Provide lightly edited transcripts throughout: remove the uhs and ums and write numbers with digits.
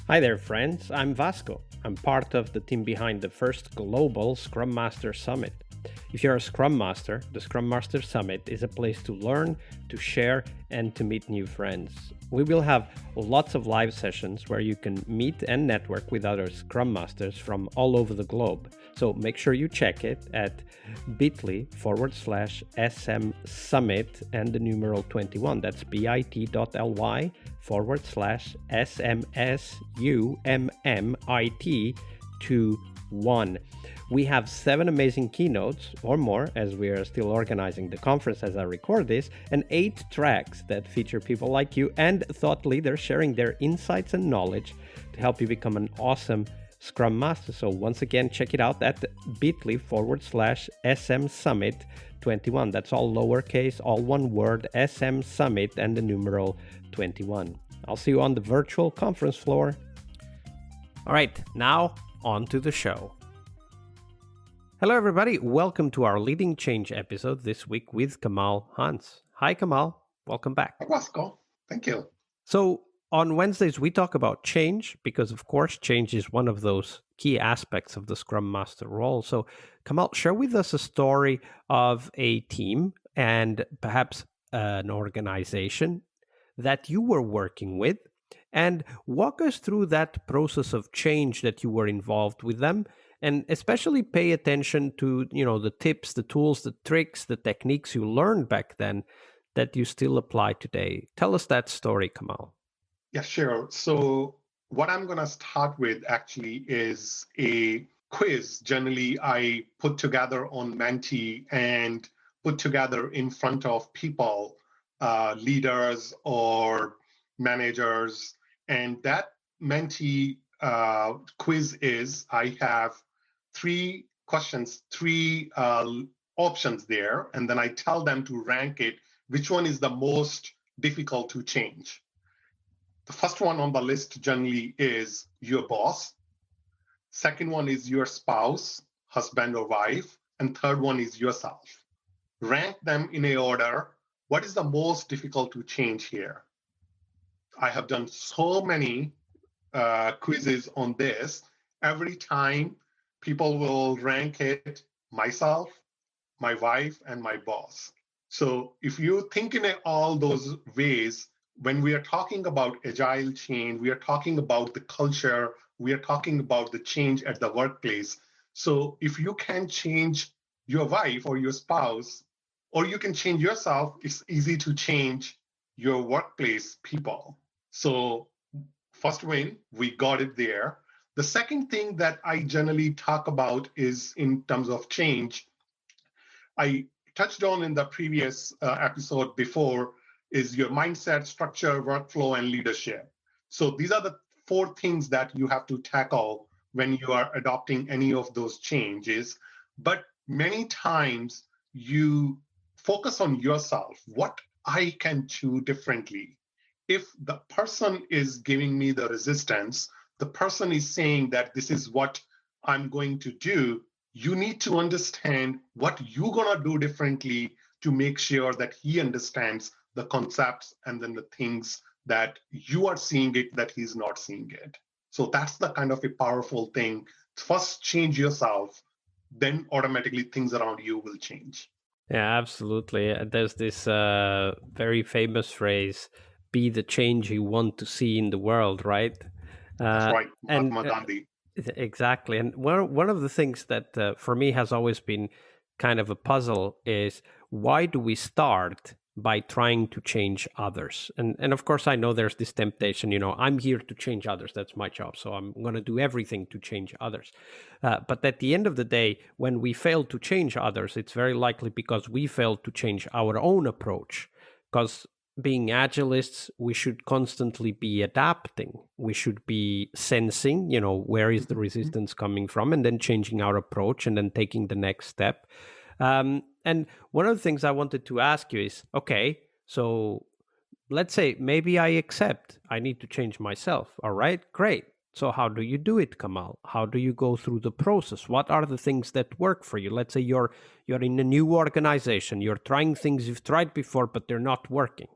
Hi there, friends. I'm Vasco. I'm part of the team behind the first global Scrum Master Summit. If you're a Scrum Master, the Scrum Master Summit is a place to learn, to share, and to meet new friends. We will have lots of live sessions where you can meet and network with other Scrum Masters from all over the globe. So make sure you check it at bit.ly/SM Summit and the numeral 21. That's bit.ly/SMSUMMIT21. We have 7 amazing keynotes or more, as we are still organizing the conference as I record this, and 8 tracks that feature people like you and thought leaders sharing their insights and knowledge to help you become an awesome Scrum Master. So once again, check it out at bit.ly/SM Summit 21. That's all lowercase, all one word, SM Summit and the numeral 21. I'll see you on the virtual conference floor. All right, now on to the show. Hello, everybody. Welcome to our Leading Change episode this week with Kamal Hans. Hi, Kamal. Welcome back. Hi, Vasco. Thank you. So on Wednesdays, we talk about change because, of course, change is one of those key aspects of the Scrum Master role. So, Kamal, share with us a story of a team and perhaps an organization that you were working with, and walk us through that process of change that you were involved with them. And especially pay attention to, the tips, the tools, the tricks, the techniques you learned back then that you still apply today. Tell us that story, Kamal. Yeah, sure. So what I'm going to start with actually is a quiz. Generally, I put together on Menti and put together in front of people, leaders or managers. And that Menti quiz is, I have 3 questions, 3 options there, and then I tell them to rank it, which one is the most difficult to change. The first one on the list generally is your boss. Second one is your spouse, husband or wife, and third one is yourself. Rank them in a order. What is the most difficult to change here? I have done so many quizzes on this. Every time people will rank it myself, my wife, and my boss. So if you think in all those ways, when we are talking about agile change, we are talking about the culture, we are talking about the change at the workplace. So if you can change your wife or your spouse, or you can change yourself, it's easy to change your workplace people. So first win, we got it there. The second thing that I generally talk about is in terms of change. I touched on in the previous episode before is your mindset, structure, workflow, and leadership. So these are the 4 things that you have to tackle when you are adopting any of those changes. But many times you focus on yourself, what I can do differently. If the person is giving me the resistance, the person is saying that this is what I'm going to do, you need to understand what you're going to do differently to make sure that he understands the concepts and then the things that you are seeing it, that he's not seeing it. So that's the kind of a powerful thing. First, change yourself, then automatically things around you will change. Yeah, absolutely. There's this very famous phrase, be the change you want to see in the world, right? That's right, Mahatma Gandhi. Exactly. And one of the things that for me has always been kind of a puzzle is, why do we start by trying to change others? And of course, I know there's this temptation, I'm here to change others. That's my job. So I'm going to do everything to change others. But at the end of the day, when we fail to change others, it's very likely because we failed to change our own approach. Because being agilists, we should constantly be adapting. We should be sensing, where is the resistance coming from, and then changing our approach and then taking the next step. And one of the things I wanted to ask you is, okay, so let's say maybe I accept I need to change myself. All right, great. So how do you do it, Kamal? How do you go through the process? What are the things that work for you? Let's say you're in a new organization. You're trying things you've tried before, but they're not working.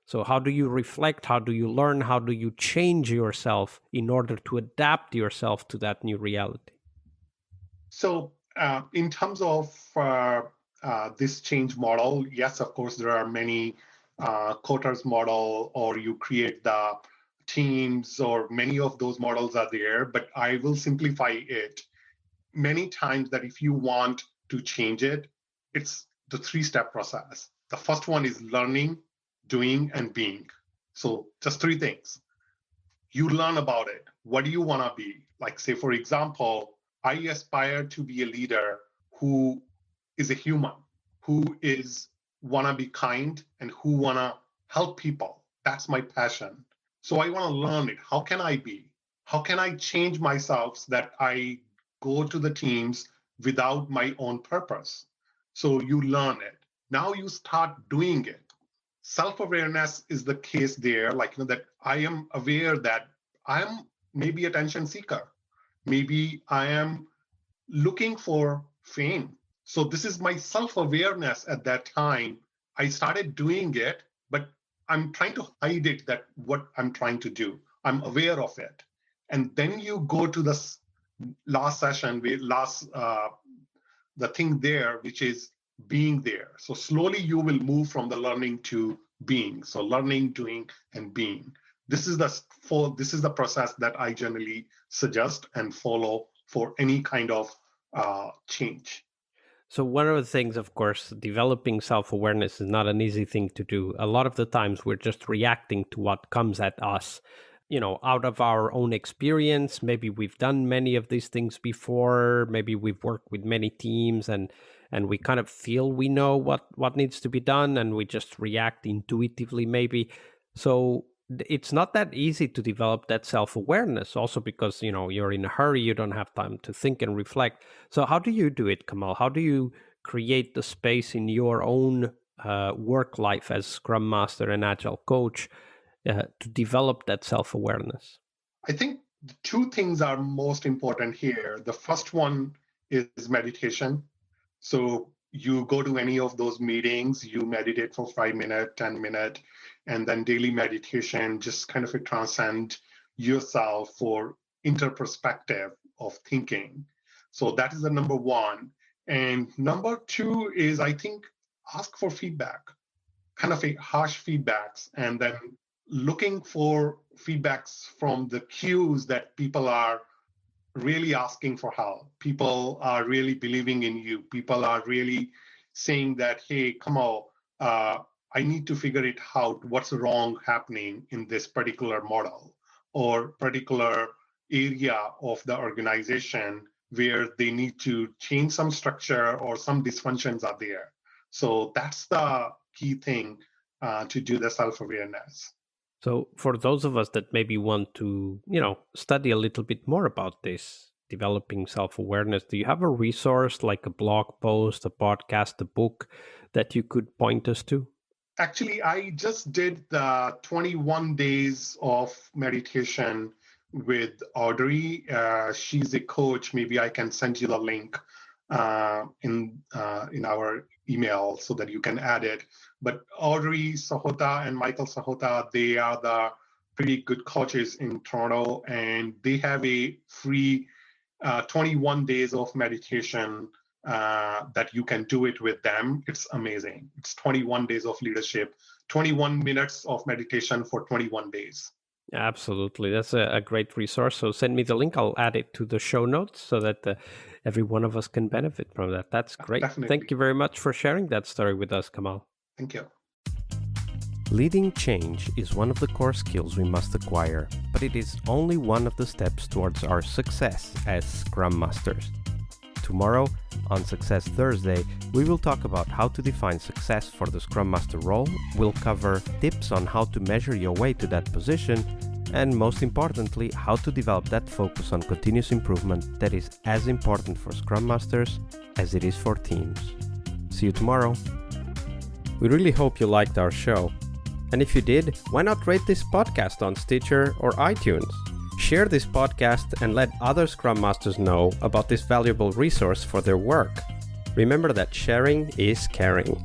So how do you reflect? How do you learn? How do you change yourself in order to adapt yourself to that new reality? So in terms of this change model, yes, of course, there are many quotas model, or you create the teams, or many of those models are there, but I will simplify it many times that if you want to change it, it's the 3-step process. The first one is learning, doing, and being. So just 3 things. You learn about it. What do you want to be? Like, say, for example, I aspire to be a leader who is a human, who is want to be kind, and who want to help people. That's my passion. So I want to learn it. How can I be? How can I change myself so that I go to the teams without my own purpose? So you learn it. Now you start doing it. Self-awareness is the case there, like, that I am aware that I am maybe attention seeker. Maybe I am looking for fame. So this is my self-awareness at that time. I started doing it, but I'm trying to hide it, that what I'm trying to do. I'm aware of it. And then you go to this last session, the thing there, which is being there. So slowly you will move from the learning to being. So learning, doing, and being. This is the process that I generally suggest and follow for any kind of change. So one of the things, of course, developing self-awareness is not an easy thing to do. A lot of the times we're just reacting to what comes at us, out of our own experience. Maybe we've done many of these things before. Maybe we've worked with many teams and we kind of feel we know what needs to be done, and we just react intuitively maybe. So it's not that easy to develop that self-awareness, also because, you're in a hurry, you don't have time to think and reflect. So how do you do it, Kamal? How do you create the space in your own work life as Scrum Master and Agile Coach to develop that self-awareness? I think 2 things are most important here. The first one is meditation. So you go to any of those meetings, you meditate for 5 minutes, 10 minutes, and then daily meditation, just kind of transcend yourself for interperspective of thinking. So that is the number 1. And number 2 is, I think, ask for feedback, kind of a harsh feedbacks, and then looking for feedbacks from the cues that people are really asking for help. People are really believing in you. People are really saying that, hey, come on, I need to figure it out, what's wrong happening in this particular model or particular area of the organization where they need to change some structure or some dysfunctions are there. So that's the key thing to do the self-awareness. So for those of us that maybe want to, study a little bit more about this, developing self-awareness, do you have a resource like a blog post, a podcast, a book that you could point us to? Actually, I just did the 21 days of meditation with Audree. She's a coach. Maybe I can send you the link in our email so that you can add it. But Audree Sahota and Michael Sahota, they are the pretty good coaches in Toronto, and they have a free 21 days of meditation that you can do it with them. It's amazing. It's 21 days of leadership, 21 minutes of meditation for 21 days. Absolutely. That's a great resource. So send me the link. I'll add it to the show notes so that every one of us can benefit from that. That's great. Definitely. Thank you very much for sharing that story with us, Kamal. Thank you. Leading change is one of the core skills we must acquire, but it is only one of the steps towards our success as Scrum Masters. Tomorrow, on Success Thursday, we will talk about how to define success for the Scrum Master role. We'll cover tips on how to measure your way to that position, and most importantly, how to develop that focus on continuous improvement that is as important for Scrum Masters as it is for teams. See you tomorrow. We really hope you liked our show. And if you did, why not rate this podcast on Stitcher or iTunes? Share this podcast and let other Scrum Masters know about this valuable resource for their work. Remember that sharing is caring.